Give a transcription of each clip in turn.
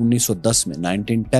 1910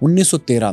1913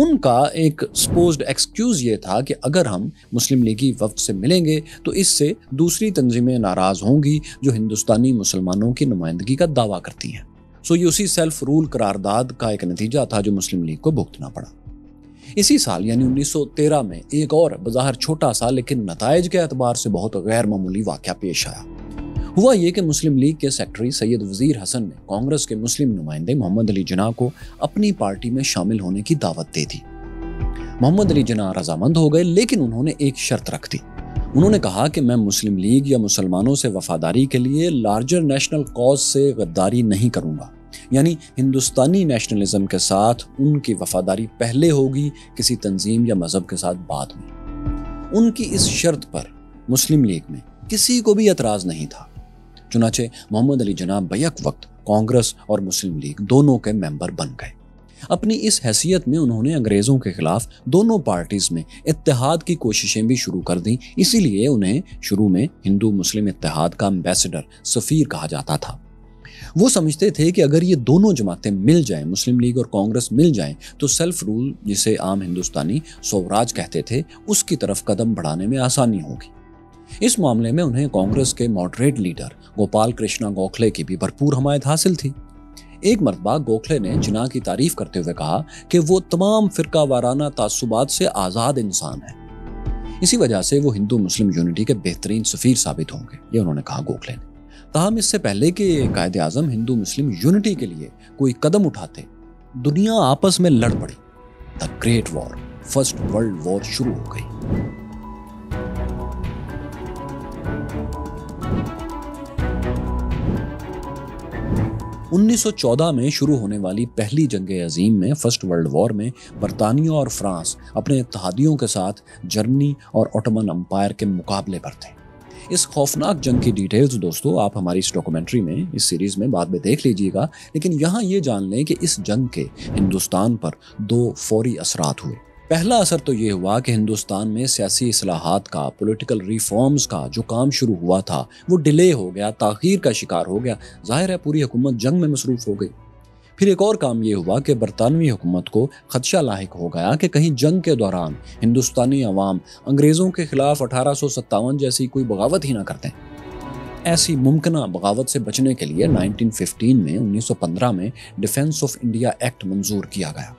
ان کا ایک supposed excuse یہ تھا کہ اگر ہم مسلم لیگی وفد سے ملیں گے تو اس سے دوسری تنظیمیں ناراض ہوں گی جو ہندوستانی مسلمانوں کی نمائندگی کا دعویٰ کرتی ہیں۔ یہ اسی سیلف رول قرارداد کا ایک نتیجہ تھا جو مسلم لیگ کو بھگتنا پڑا۔ اسی سال یعنی 1913 میں ایک اور بظاہر چھوٹا سا لیکن نتائج کے اعتبار سے بہت غیر معمولی واقعہ پیش آیا۔ ہوا یہ کہ مسلم لیگ کے سیکرٹری سید وزیر حسن نے کانگریس کے مسلم نمائندے محمد علی جناح کو اپنی پارٹی میں شامل ہونے کی دعوت دے دی۔ محمد علی جناح رضامند ہو گئے، لیکن انہوں نے ایک شرط رکھ دی۔ انہوں نے کہا کہ میں مسلم لیگ یا مسلمانوں سے وفاداری کے لیے لارجر نیشنل کاز سے غداری نہیں کروں گا، یعنی ہندوستانی نیشنلزم کے ساتھ ان کی وفاداری پہلے ہوگی، کسی تنظیم یا مذہب کے ساتھ بعد میں۔ ان کی اس شرط پر مسلم لیگ میں کسی کو بھی اعتراض نہیں تھا۔ چنانچہ محمد علی جناح بیک وقت کانگریس اور مسلم لیگ دونوں کے ممبر بن گئے۔ اپنی اس حیثیت میں انہوں نے انگریزوں کے خلاف دونوں پارٹیز میں اتحاد کی کوششیں بھی شروع کر دیں، اسی لیے انہیں شروع میں ہندو مسلم اتحاد کا امبیسڈر، سفیر کہا جاتا تھا۔ وہ سمجھتے تھے کہ اگر یہ دونوں جماعتیں مل جائیں، مسلم لیگ اور کانگریس مل جائیں، تو سیلف رول، جسے عام ہندوستانی سوراج کہتے تھے، اس کی طرف قدم بڑھانے میں آسانی ہوگی۔ اس معاملے میں انہیں کانگریس کے ماڈریٹ لیڈر گوپال کرشنا گوکھلے کی بھی بھرپور حمایت حاصل تھی۔ ایک مرتبہ گوکھلے نے جناح کی تعریف کرتے ہوئے کہا کہ وہ تمام فرقہ وارانہ تعصبات سے آزاد انسان ہے، اسی وجہ سے وہ ہندو مسلم یونٹی کے بہترین سفیر ثابت ہوں گے، یہ انہوں نے کہا گوکھلے نے۔ تاہم اس سے پہلے کہ قائد اعظم ہندو مسلم یونٹی کے لیے کوئی قدم اٹھاتے، دنیا آپس میں لڑ پڑی۔ The great war, first world war شروع ہو گئی۔ 1914 میں شروع ہونے والی پہلی جنگ عظیم میں، فرسٹ ورلڈ وار میں، برطانیہ اور فرانس اپنے اتحادیوں کے ساتھ جرمنی اور اوٹومن امپائر کے مقابلے پر تھے۔ اس خوفناک جنگ کی ڈیٹیلز دوستو آپ ہماری اس ڈاکومنٹری میں، اس سیریز میں بعد میں دیکھ لیجئے گا، لیکن یہاں یہ جان لیں کہ اس جنگ کے ہندوستان پر دو فوری اثرات ہوئے۔ پہلا اثر تو یہ ہوا کہ ہندوستان میں سیاسی اصلاحات کا، پولیٹیکل ریفارمز کا جو کام شروع ہوا تھا وہ ڈیلے ہو گیا، تاخیر کا شکار ہو گیا۔ ظاہر ہے پوری حکومت جنگ میں مصروف ہو گئی۔ پھر ایک اور کام یہ ہوا کہ برطانوی حکومت کو خدشہ لاحق ہو گیا کہ کہیں جنگ کے دوران ہندوستانی عوام انگریزوں کے خلاف 1857 جیسی کوئی بغاوت ہی نہ کرتے۔ ایسی ممکنہ بغاوت سے بچنے کے لیے 1915 میں ڈیفنس آف انڈیا ایکٹ منظور کیا گیا۔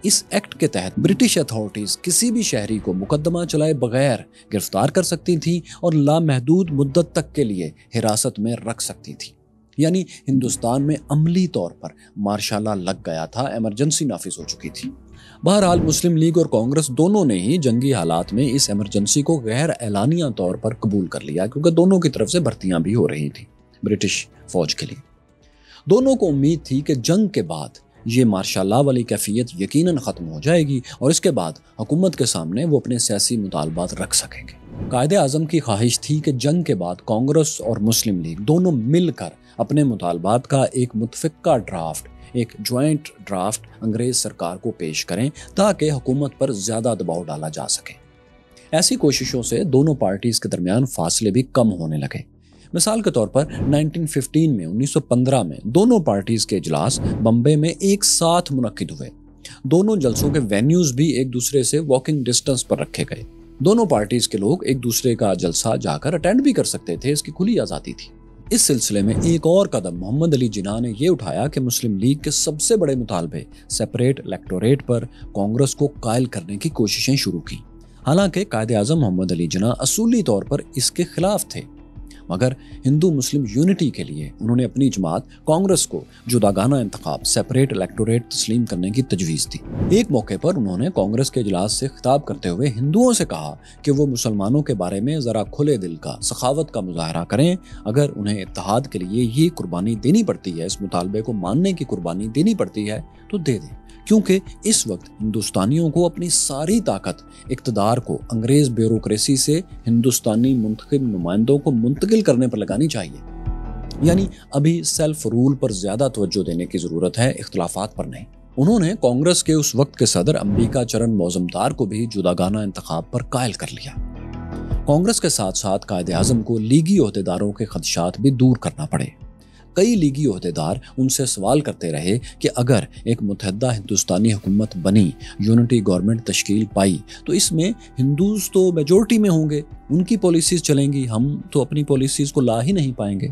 اس ایکٹ کے تحت برٹش اتھارٹیز کسی بھی شہری کو مقدمہ چلائے بغیر گرفتار کر سکتی تھیں اور لامحدود مدت تک کے لیے حراست میں رکھ سکتی تھی۔ یعنی ہندوستان میں عملی طور پر مارشل لا لگ گیا تھا، ایمرجنسی نافذ ہو چکی تھی۔ بہرحال مسلم لیگ اور کانگریس دونوں نے ہی جنگی حالات میں اس ایمرجنسی کو غیر اعلانیہ طور پر قبول کر لیا، کیونکہ دونوں کی طرف سے بھرتیاں بھی ہو رہی تھیں برٹش فوج کے لیے۔ دونوں کو امید تھی کہ جنگ کے بعد یہ مارشل لا والی کیفیت یقیناً ختم ہو جائے گی اور اس کے بعد حکومت کے سامنے وہ اپنے سیاسی مطالبات رکھ سکیں گے۔ قائد اعظم کی خواہش تھی کہ جنگ کے بعد کانگریس اور مسلم لیگ دونوں مل کر اپنے مطالبات کا ایک متفقہ ڈرافٹ، ایک جوائنٹ ڈرافٹ انگریز سرکار کو پیش کریں تاکہ حکومت پر زیادہ دباؤ ڈالا جا سکے۔ ایسی کوششوں سے دونوں پارٹیز کے درمیان فاصلے بھی کم ہونے لگے۔ مثال کے طور پر 1915 میں دونوں پارٹیز کے اجلاس بمبے میں ایک ساتھ منعقد ہوئے۔ دونوں جلسوں کے وینیوز بھی ایک دوسرے سے واکنگ ڈسٹنس پر رکھے گئے۔ دونوں پارٹیز کے لوگ ایک دوسرے کا جلسہ جا کر اٹینڈ بھی کر سکتے تھے، اس کی کھلی آزادی تھی۔ اس سلسلے میں ایک اور قدم محمد علی جناح نے یہ اٹھایا کہ مسلم لیگ کے سب سے بڑے مطالبے سیپریٹ الیکٹوریٹ پر کانگریس کو قائل کرنے کی کوششیں شروع کی۔ حالانکہ قائد اعظم محمد علی جناح اصولی طور پر اس کے خلاف تھے، مگر ہندو مسلم یونٹی کے لیے انہوں نے اپنی جماعت کانگریس کو جداگانہ انتخاب، سیپریٹ الیکٹوریٹ تسلیم کرنے کی تجویز دی۔ ایک موقع پر انہوں نے کانگریس کے اجلاس سے خطاب کرتے ہوئے ہندوؤں سے کہا کہ وہ مسلمانوں کے بارے میں ذرا کھلے دل کا، سخاوت کا مظاہرہ کریں۔ اگر انہیں اتحاد کے لیے یہ قربانی دینی پڑتی ہے، اس مطالبے کو ماننے کی قربانی دینی پڑتی ہے تو دے دیں، کیونکہ اس وقت ہندوستانیوں کو اپنی ساری طاقت اقتدار کو انگریز بیوروکریسی سے ہندوستانی منتخب نمائندوں کو منتقل کرنے پر لگانی چاہیے۔ یعنی ابھی سیلف رول پر زیادہ توجہ دینے کی ضرورت ہے، اختلافات پر نہیں۔ انہوں نے کانگریس کے اس وقت کے صدر امبیکا چرن موزمدار کو بھی جداگانہ انتخاب پر قائل کر لیا۔ کانگریس کے ساتھ ساتھ قائد اعظم کو لیگی عہدیداروں کے خدشات بھی دور کرنا پڑے۔ کئی لیگی عہدیدار ان سے سوال کرتے رہے کہ اگر ایک متحدہ ہندوستانی حکومت بنی، یونٹی گورنمنٹ تشکیل پائی، تو اس میں ہندوز تو میجورٹی میں ہوں گے، ان کی پالیسیز چلیں گی، ہم تو اپنی پالیسیز کو لا ہی نہیں پائیں گے۔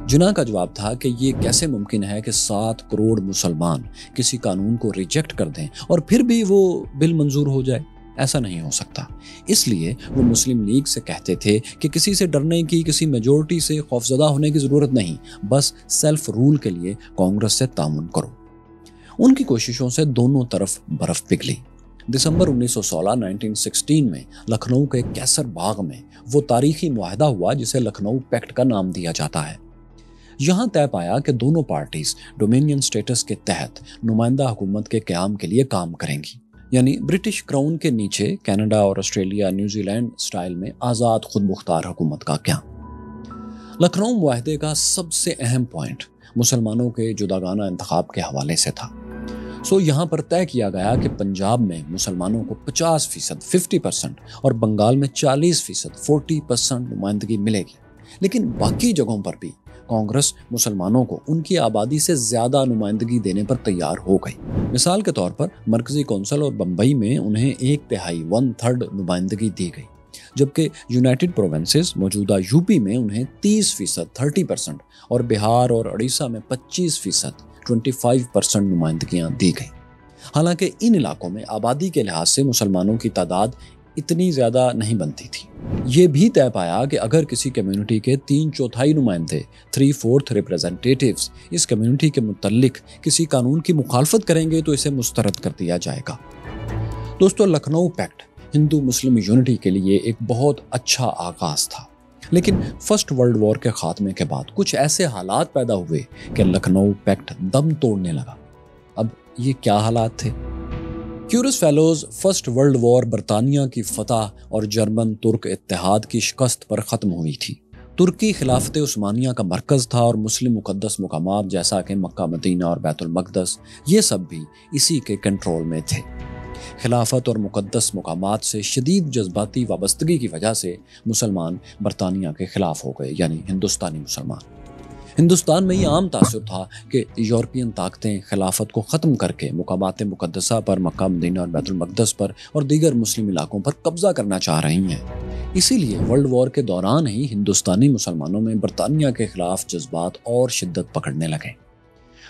جناح کا جواب تھا کہ یہ کیسے ممکن ہے کہ 7 کروڑ مسلمان کسی قانون کو ریجیکٹ کر دیں اور پھر بھی وہ بل منظور ہو جائے؟ ایسا نہیں ہو سکتا۔ اس لیے وہ مسلم لیگ سے کہتے تھے کہ کسی سے ڈرنے کی، کسی میجورٹی سے خوفزدہ ہونے کی ضرورت نہیں، بس سیلف رول کے لیے کانگریس سے تعاون کرو۔ ان کی کوششوں سے دونوں طرف برف پگھلی۔ دسمبر 1916 میں لکھنؤ کے کیسر باغ میں وہ تاریخی معاہدہ ہوا جسے لکھنؤ پیکٹ کا نام دیا جاتا ہے۔ یہاں طے پایا کہ دونوں پارٹیز ڈومینین سٹیٹس کے تحت نمائندہ حکومت کے قیام کے لیے کام کریں گی، یعنی برٹش کراؤن کے نیچے کینیڈا اور آسٹریلیا، نیوزی لینڈ سٹائل میں آزاد خود مختار حکومت کا قیام۔ لکھنؤ معاہدے کا سب سے اہم پوائنٹ مسلمانوں کے جداگانہ انتخاب کے حوالے سے تھا۔ یہاں پر طے کیا گیا کہ پنجاب میں مسلمانوں کو 50% اور بنگال میں 40% نمائندگی ملے گی، لیکن باقی جگہوں پر بھی کانگریس مسلمانوں کو ان کی آبادی سے زیادہ نمائندگی دینے پر تیار ہو گئی۔ مثال کے طور پر مرکزی کونسل اور بمبئی میں انہیں 1/3 نمائندگی دی گئی، جبکہ یونائٹڈ پروونسز موجودہ یوپی میں انہیں 30% اور بہار اور اڑیسہ میں 25% نمائندگیاں دی گئی۔ حالانکہ ان علاقوں میں آبادی کے لحاظ سے مسلمانوں کی تعداد اتنی زیادہ نہیں بنتی تھی۔ یہ بھی طے پایا کہ اگر کسی کمیونٹی کے 3/4 نمائندے 3/4 ریپریزنٹیٹیوز اس کمیونٹی کے متعلق کسی قانون کی مخالفت کریں گے تو اسے مسترد کر دیا جائے گا۔ دوستو، لکھنؤ پیکٹ ہندو مسلم یونٹی کے لیے ایک بہت اچھا آغاز تھا، لیکن فرسٹ ورلڈ وار کے خاتمے کے بعد کچھ ایسے حالات پیدا ہوئے کہ لکھنؤ پیکٹ دم توڑنے لگا۔ اب یہ کیا حالات تھے؟ کیورس فیلوز فرسٹ ورلڈ وار برطانیہ کی فتح اور جرمن ترک اتحاد کی شکست پر ختم ہوئی تھی۔ ترکی خلافت عثمانیہ کا مرکز تھا اور مسلم مقدس مقامات جیسا کہ مکہ مدینہ اور بیت المقدس، یہ سب بھی اسی کے کنٹرول میں تھے۔ خلافت اور مقدس مقامات سے شدید جذباتی وابستگی کی وجہ سے مسلمان برطانیہ کے خلاف ہو گئے، یعنی ہندوستانی مسلمان۔ ہندوستان میں یہ عام تاثر تھا کہ یورپین طاقتیں خلافت کو ختم کر کے مقامات مقدسہ پر، مکہ مدینہ اور بیت المقدس پر اور دیگر مسلم علاقوں پر قبضہ کرنا چاہ رہی ہیں۔ اسی لیے ورلڈ وار کے دوران ہی ہندوستانی مسلمانوں میں برطانیہ کے خلاف جذبات اور شدت پکڑنے لگے۔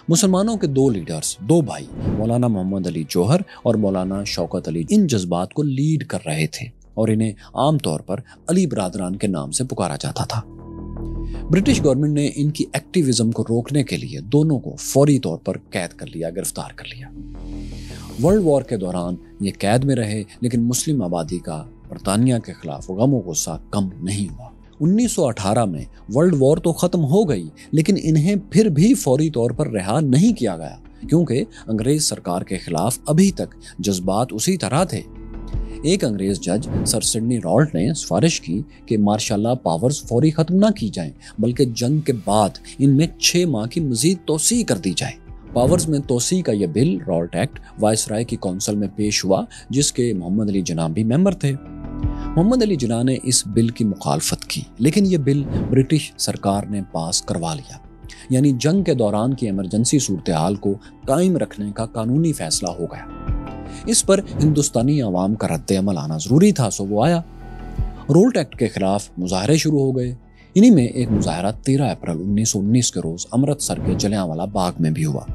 مسلمانوں کے 2 لیڈرز، 2 بھائی، مولانا محمد علی جوہر اور مولانا شوکت علی، ان جذبات کو لیڈ کر رہے تھے اور انہیں عام طور پر علی برادران کے نام سے پکارا جاتا تھا۔ برٹش گورنمنٹ نے ان کی ایکٹیویزم کو روکنے کے لیے دونوں کو فوری طور پر قید کر لیا، گرفتار کر لیا۔ ورلڈ وار کے دوران یہ قید میں رہے، لیکن مسلم آبادی کا برطانیہ کے خلاف غم و غصہ کم نہیں ہوا۔ 1918 میں ورلڈ وار تو ختم ہو گئی، لیکن انہیں پھر بھی فوری طور پر رہا نہیں کیا گیا، کیونکہ انگریز سرکار کے خلاف ابھی تک جذبات اسی طرح تھے۔ ایک انگریز جج سر سڈنی رالٹ نے سفارش کی کہ مارشل لا پاورز فوری ختم نہ کی جائیں، بلکہ جنگ کے بعد ان میں 6 ماہ کی مزید توسیع کر دی جائے۔ پاورز میں توسیع کا یہ بل، رالٹ ایکٹ، وائسرائے کی کونسل میں پیش ہوا، جس کے محمد علی جناح بھی ممبر تھے۔ محمد علی جناح نے اس بل کی مخالفت کی، لیکن یہ بل برٹش سرکار نے پاس کروا لیا، یعنی جنگ کے دوران کی ایمرجنسی صورتحال کو قائم رکھنے کا قانونی فیصلہ ہو گیا۔ اس پر ہندوستانی عوام کا رد عمل آنا ضروری تھا، سو وہ آیا۔ رولٹ ایکٹ کے خلاف مظاہرے شروع ہو گئے۔ انہی میں ایک مظاہرہ 13 اپریل 1919 کے روز امرتسر کے جلیانوالہ باغ میں بھی ہوا،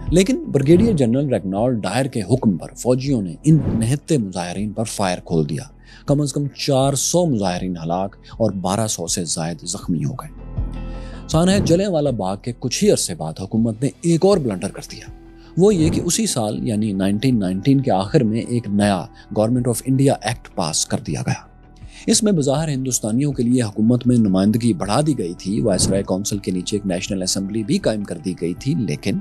لیکن بریگیڈیئر جنرل ریگنالڈ ڈائر کے حکم پر فوجیوں نے ان نہتے مظاہرین پر فائر کھول دیا۔ کم از کم 400 مظاہرین ہلاک اور 1200 سے زائد زخمی ہو گئے۔ سانحہ جلیانوالہ باغ کے کچھ ہی عرصے بعد حکومت نے ایک اور بلنڈر کر دیا، وہ یہ کہ اسی سال یعنی 1919 کے آخر میں ایک نیا گورنمنٹ آف انڈیا ایکٹ پاس کر دیا گیا۔ اس میں بظاہر ہندوستانیوں کے لیے حکومت میں نمائندگی بڑھا دی گئی تھی، وائسرائے کونسل کے نیچے ایک نیشنل اسمبلی بھی قائم کر دی گئی تھی، لیکن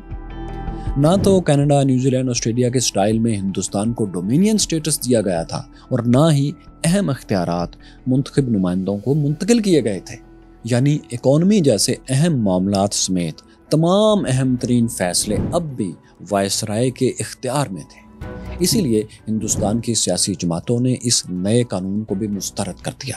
نہ تو کینیڈا، نیوزی لینڈ، آسٹریلیا کے سٹائل میں ہندوستان کو ڈومینین سٹیٹس دیا گیا تھا، اور نہ ہی اہم اختیارات منتخب نمائندوں کو منتقل کیے گئے تھے، یعنی اکانومی جیسے اہم معاملات سمیت تمام اہم ترین فیصلے اب بھی وائسرائے کے اختیار میں تھے۔ اسی لیے ہندوستان کی سیاسی جماعتوں نے اس نئے قانون کو بھی مسترد کر دیا۔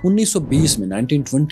1920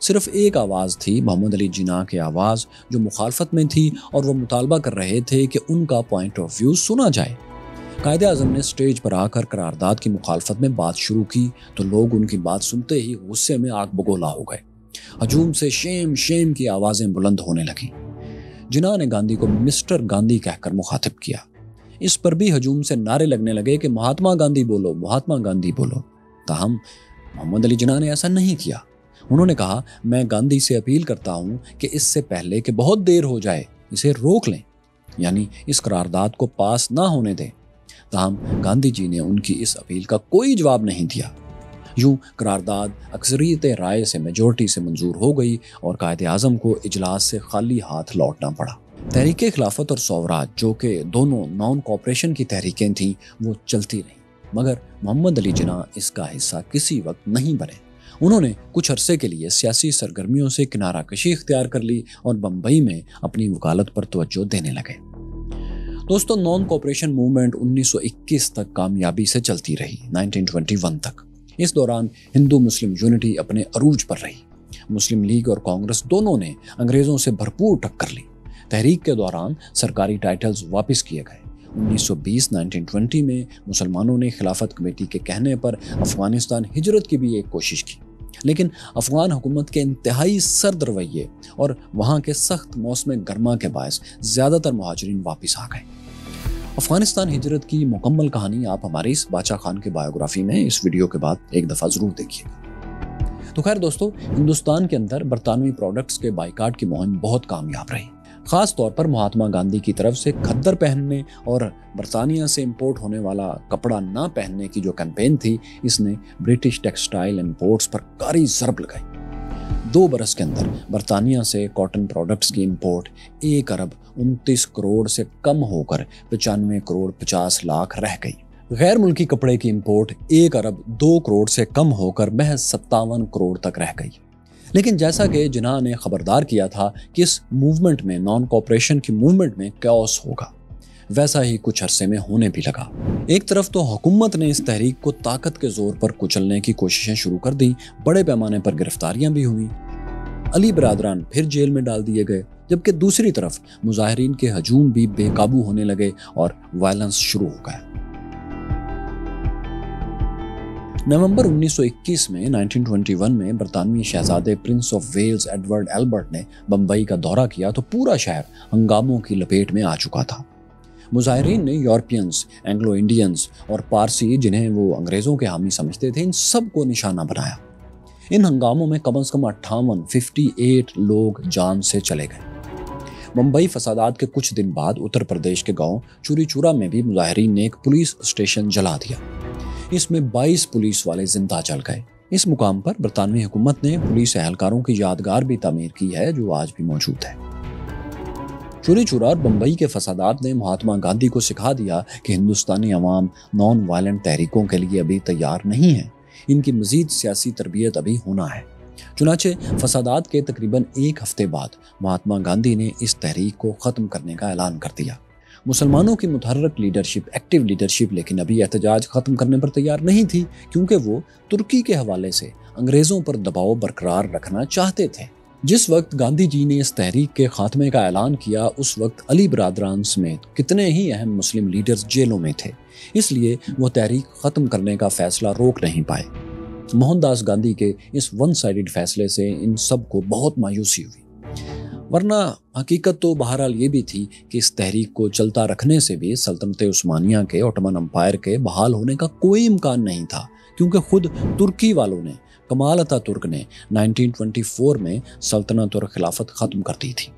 صرف ایک آواز تھی، محمد علی جناح کی آواز، جو مخالفت میں تھی اور وہ مطالبہ کر رہے تھے کہ ان کا پوائنٹ آف ویو سنا جائے۔ قائد اعظم نے سٹیج پر آ کر قرارداد کی مخالفت میں بات شروع کی تو لوگ ان کی بات سنتے ہی غصے میں آگ بگولا ہو گئے۔ ہجوم سے شیم شیم کی آوازیں بلند ہونے لگیں۔ جناح نے گاندھی کو مسٹر گاندھی کہہ کر مخاطب کیا۔ اس پر بھی ہجوم سے نعرے لگنے لگے کہ مہاتما گاندھی بولو، مہاتما گاندھی بولو۔ تاہم محمد علی جناح نے ایسا نہیں کیا۔ انہوں نے کہا، میں گاندھی سے اپیل کرتا ہوں کہ اس سے پہلے کہ بہت دیر ہو جائے اسے روک لیں، یعنی اس قرارداد کو پاس نہ ہونے دیں۔ تاہم گاندھی جی نے ان کی اس اپیل کا کوئی جواب نہیں دیا۔ یوں قرارداد اکثریت رائے سے میجورٹی سے منظور ہو گئی اور قائد اعظم کو اجلاس سے خالی ہاتھ لوٹنا پڑا۔ تحریک خلافت اور سوراج، جو کہ دونوں نان کوآپریشن کی تحریکیں تھیں، وہ چلتی رہیں، مگر محمد علی جناح اس کا حصہ کسی وقت نہیں بنے۔ انہوں نے کچھ عرصے کے لیے سیاسی سرگرمیوں سے کنارہ کشی اختیار کر لی اور بمبئی میں اپنی وکالت پر توجہ دینے لگے۔ دوستو، نان کوآپریشن موومنٹ 1921 تک کامیابی سے چلتی رہی، 1921 تک۔ اس دوران ہندو مسلم یونٹی اپنے عروج پر رہی۔ مسلم لیگ اور کانگریس دونوں نے انگریزوں سے بھرپور ٹکر لی۔ تحریک کے دوران سرکاری ٹائٹلز واپس کیے گئے۔ 1920 میں مسلمانوں نے خلافت کمیٹی کے کہنے پر افغانستان ہجرت کی بھی ایک کوشش کی، لیکن افغان حکومت کے انتہائی سرد رویے اور وہاں کے سخت موسم گرما کے باعث زیادہ تر مہاجرین واپس آ گئے۔ افغانستان ہجرت کی مکمل کہانی آپ ہماری اس باچا خان کے بایوگرافی میں اس ویڈیو کے بعد ایک دفعہ ضرور دیکھیے گا۔ تو خیر دوستو، ہندوستان کے اندر برطانوی پروڈکٹس کے بائیکاٹ کی مہم بہت کامیاب رہی۔ خاص طور پر مہاتما گاندھی کی طرف سے کھدر پہننے اور برطانیہ سے امپورٹ ہونے والا کپڑا نہ پہننے کی جو کیمپین تھی، اس نے برٹش ٹیکسٹائل امپورٹس پر کاری ضرب لگائی۔ 2 برس کے اندر برطانیہ سے کاٹن پروڈکٹس کی امپورٹ 1 ارب 29 کروڑ سے کم ہو کر 95 کروڑ 50 لاکھ رہ گئی۔ غیر ملکی کپڑے کی امپورٹ 1 ارب 2 کروڑ سے کم ہو کر محض 57 کروڑ تک رہ گئی۔ لیکن جیسا کہ جناح نے خبردار کیا تھا کہ اس موومنٹ میں، نان کوآپریشن کی موومنٹ میں کیوس ہوگا، ویسا ہی کچھ عرصے میں ہونے بھی لگا۔ ایک طرف تو حکومت نے اس تحریک کو طاقت کے زور پر کچلنے کی کوششیں شروع کر دیں، بڑے پیمانے پر گرفتاریاں بھی ہوئیں، علی برادران پھر جیل میں ڈال دیے گئے، جبکہ دوسری طرف مظاہرین کے ہجوم بھی بے قابو ہونے لگے اور وائلنس شروع ہو گیا۔ نومبر 1921 میں 1921 میں برطانوی شہزادے prince of Wales Edward Albert نے بمبئی کا دورہ کیا تو پورا شہر ہنگاموں کی لپیٹ میں آ چکا تھا۔ مظاہرین نے یورپینز، اینگلو انڈینز اور پارسی، جنہیں وہ انگریزوں کے حامی سمجھتے تھے، ان سب کو نشانہ بنایا۔ ان ہنگاموں میں کم از کم 58 لوگ جان سے چلے گئے۔ بمبئی فسادات کے کچھ دن بعد اتر پردیش کے گاؤں چوری چورا میں بھی مظاہرین نے ایک پولیس اسٹیشن جلا دیا۔ اس میں 22 پولیس والے زندہ جل گئے۔ اس مقام پر برطانوی حکومت نے پولیس اہلکاروں کی یادگار بھی تعمیر کی ہے، جو آج بھی موجود ہے۔ چوری چورا اور بمبئی کے فسادات نے مہاتما گاندھی کو سکھا دیا کہ ہندوستانی عوام نان وائلنٹ تحریکوں کے لیے ابھی تیار نہیں ہے، ان کی مزید سیاسی تربیت ابھی ہونا ہے۔ چنانچہ فسادات کے تقریباً 1 ہفتے بعد مہاتما گاندھی نے اس تحریک کو ختم کرنے کا اعلان کر دیا۔ مسلمانوں کی متحرک لیڈرشپ، ایکٹیو لیڈرشپ، لیکن ابھی احتجاج ختم کرنے پر تیار نہیں تھی، کیونکہ وہ ترکی کے حوالے سے انگریزوں پر دباؤ برقرار رکھنا چاہتے تھے۔ جس وقت گاندھی جی نے اس تحریک کے خاتمے کا اعلان کیا، اس وقت علی برادران سمیت کتنے ہی اہم مسلم لیڈرز جیلوں میں تھے، اس لیے وہ تحریک ختم کرنے کا فیصلہ روک نہیں پائے۔ موہن داس گاندھی کے اس ون سائیڈڈ فیصلے سے ان سب کو بہت مایوسی ہوئی، ورنہ حقیقت تو بہرحال یہ بھی تھی کہ اس تحریک کو چلتا رکھنے سے بھی سلطنت عثمانیہ کے، اوٹمن امپائر کے بحال ہونے کا کوئی امکان نہیں تھا، کیونکہ خود ترکی والوں نے، کمال اتا ترک نے 1924 میں سلطنت اور خلافت ختم کر دی تھی،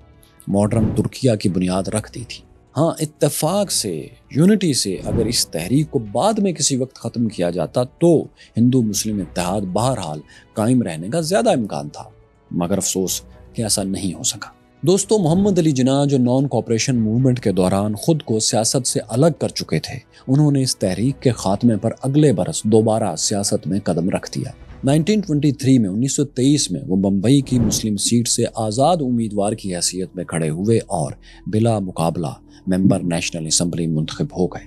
ماڈرن ترکیہ کی بنیاد رکھ دی تھی۔ ہاں، اتفاق سے، یونٹی سے اگر اس تحریک کو بعد میں کسی وقت ختم کیا جاتا تو ہندو مسلم اتحاد بہرحال قائم رہنے کا زیادہ امکان تھا، مگر افسوس کہ ایسا نہیں ہو سکا۔ دوستو، محمد علی جناح جو نان کوآپریشن موومنٹ کے دوران خود کو سیاست سے الگ کر چکے تھے، انہوں نے اس تحریک کے خاتمے پر اگلے برس دوبارہ سیاست میں قدم رکھ دیا۔ 1923 میں وہ بمبئی کی مسلم سیٹ سے آزاد امیدوار کی حیثیت میں کھڑے ہوئے اور بلا مقابلہ ممبر نیشنل اسمبلی منتخب ہو گئے۔